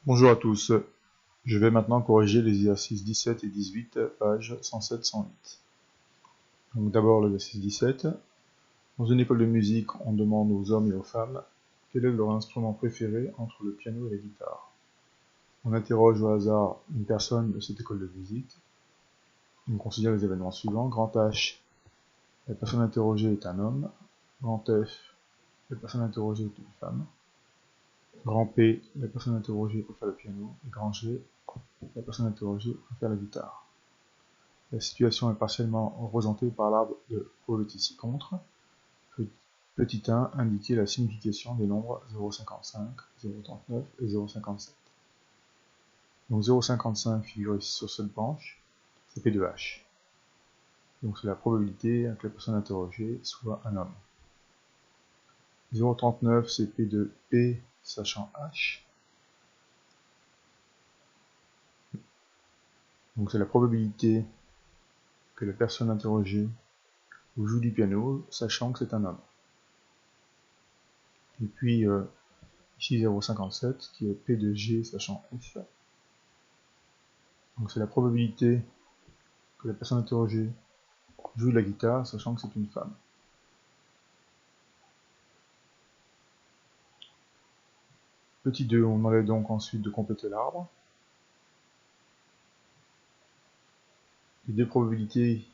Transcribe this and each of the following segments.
Bonjour à tous, je vais maintenant corriger les exercices 17 et 18, pages 107-108. Donc d'abord l'exercice 17. Dans une école de musique, on demande aux hommes et aux femmes quel est leur instrument préféré entre le piano et la guitare. On interroge au hasard une personne de cette école de musique. On considère les événements suivants. Grand H, la personne interrogée est un homme. Grand F, la personne interrogée est une femme. Grand P, la personne interrogée préfère le piano. Et grand G, la personne interrogée préfère la guitare. La situation est partiellement représentée par l'arbre de probabilité ci-contre. Petit 1 indiquer la signification des nombres 0,55, 0,39 et 0,57. Donc 0,55 figure ici sur cette branche, c'est P de H. Donc c'est la probabilité que la personne interrogée soit un homme. 0,39 c'est P de P sachant H. Donc c'est la probabilité que la personne interrogée joue du piano sachant que c'est un homme. Et puis ici 0,57 qui est P de G sachant F. Donc c'est la probabilité que la personne interrogée joue de la guitare sachant que c'est une femme. Petit 2, on enlève donc ensuite de compléter l'arbre. Les deux probabilités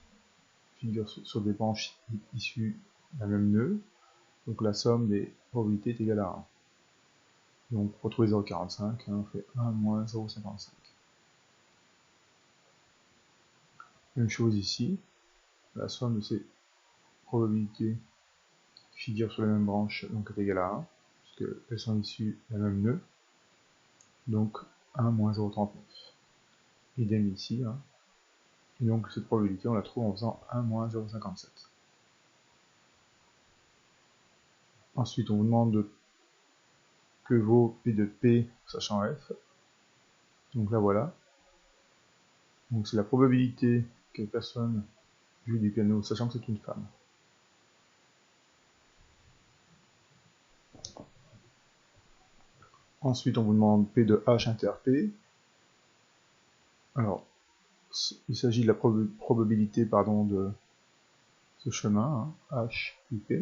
figurent sur des branches issues d'un même nœud. Donc la somme des probabilités est égale à 1. Donc pour trouver 0,45, on fait 1 moins 0,55. Même chose ici, la somme de ces probabilités qui figurent sur la même branche donc est égale à 1, puisqu'elles sont issues d'un même nœud. Donc 1 moins 0,39. Idem ici. Et donc cette probabilité, on la trouve en faisant 1 moins 0,57. Ensuite, on vous demande que vaut P de P sachant F. Donc là, voilà. Donc c'est la probabilité que la personne joue du piano sachant que c'est une femme. Ensuite, on vous demande P de H inter P. Alors, il s'agit de la probabilité de ce chemin, H IP.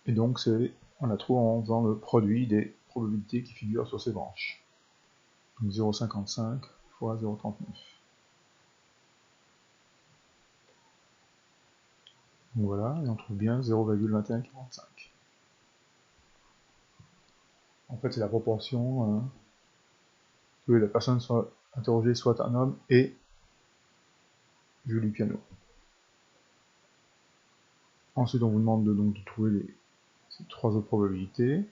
Et donc, on la trouve en faisant le produit des probabilités qui figurent sur ces branches. Donc 0,55 fois 0,39. Donc voilà, et on trouve bien 0,2145. En fait, c'est la proportion que la personne soit interrogée soit un homme et joue du piano. Ensuite, on vous demande donc de trouver ces trois autres probabilités.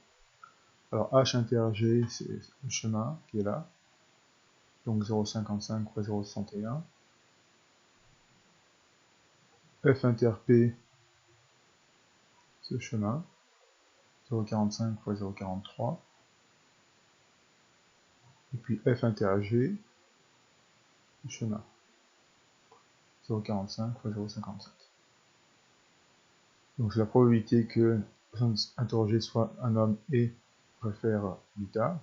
Alors H inter G, c'est le chemin qui est là. Donc 0,55 fois 0,61. F inter P, c'est le chemin. 0,45 fois 0,43. Et puis F inter G, le chemin. 0,45 fois 0,57. Donc c'est la probabilité que la personne interrogée soit un homme et préfère guitare.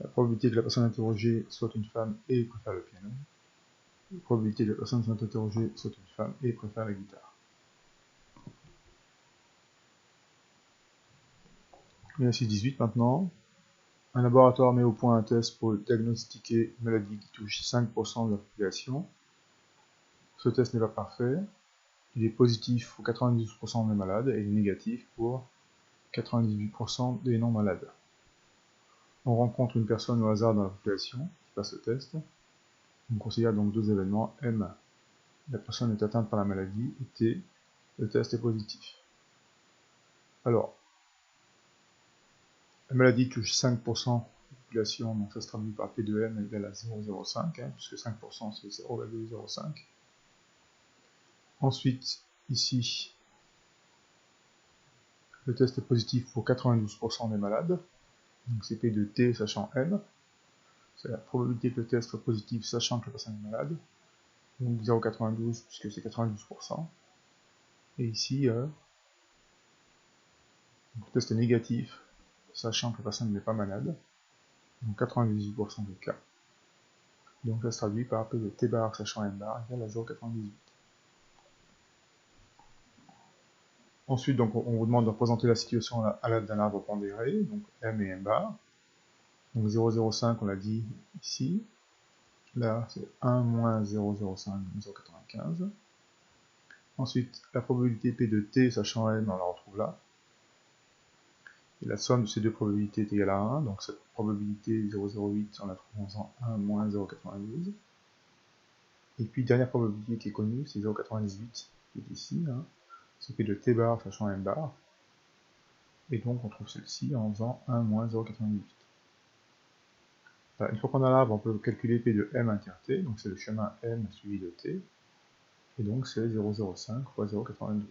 La probabilité que la personne interrogée soit une femme et préfère le piano. La probabilité que la personne soit interrogée soit une femme et préfère la guitare. Exercice 18 maintenant. Un laboratoire met au point un test pour diagnostiquer une maladie qui touche 5% de la population. Ce test n'est pas parfait. Il est positif pour 92% des malades et il est négatif pour 98% des non-malades. On rencontre une personne au hasard dans la population qui passe le test. On considère donc deux événements. M, la personne est atteinte par la maladie, et T, le test est positif. Alors, la maladie touche 5% de la population, donc ça se traduit par P de M égale à 0,05, puisque 5% c'est 0,05. Ensuite, ici, le test est positif pour 92% des malades, donc c'est P de T sachant M. C'est la probabilité que le test soit positif sachant que la personne est malade. Donc 0,92 puisque c'est 92%. Et ici, le test est négatif sachant que la personne n'est pas malade. donc 98% des cas. Donc ça se traduit par P de T bar sachant M bar égale à 0,98. Ensuite, donc, on vous demande de représenter la situation à l'aide d'un arbre pondéré, donc M et M bar. Donc 0,05, on l'a dit ici. Là, c'est 1 moins 0,05, 0,95. Ensuite, la probabilité P de T sachant M, on la retrouve là. Et la somme de ces deux probabilités est égale à 1, donc cette probabilité 0,08, on la trouve en faisant 1 moins 0,92. Et puis, dernière probabilité qui est connue, c'est 0,98, qui est ici, hein. C'est P de T bar sachant M bar. Et donc, on trouve celle-ci en faisant 1 moins 0,98. Une fois qu'on a l'arbre, on peut calculer P de M inter T, donc c'est le chemin M suivi de T, et donc c'est 0,05 fois 0,92.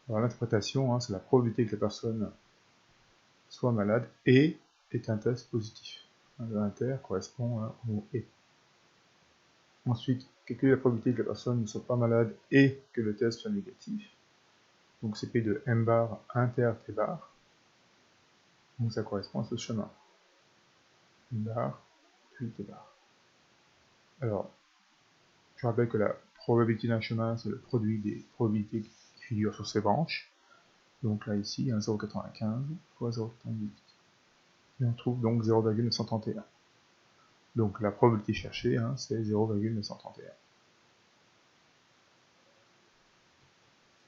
Alors l'interprétation, hein, c'est la probabilité que la personne soit malade et est un test positif. Le inter correspond au et. Ensuite, calculer la probabilité que la personne ne soit pas malade et que le test soit négatif. Donc c'est P de M bar inter T bar. Donc ça correspond à ce chemin. M bar, puis T bar. Alors, je rappelle que la probabilité d'un chemin, c'est le produit des probabilités qui figurent sur ces branches. Donc là, ici, 0,95 fois 0,98. Et on trouve donc 0,931. Donc la probabilité cherchée, hein, c'est 0,931.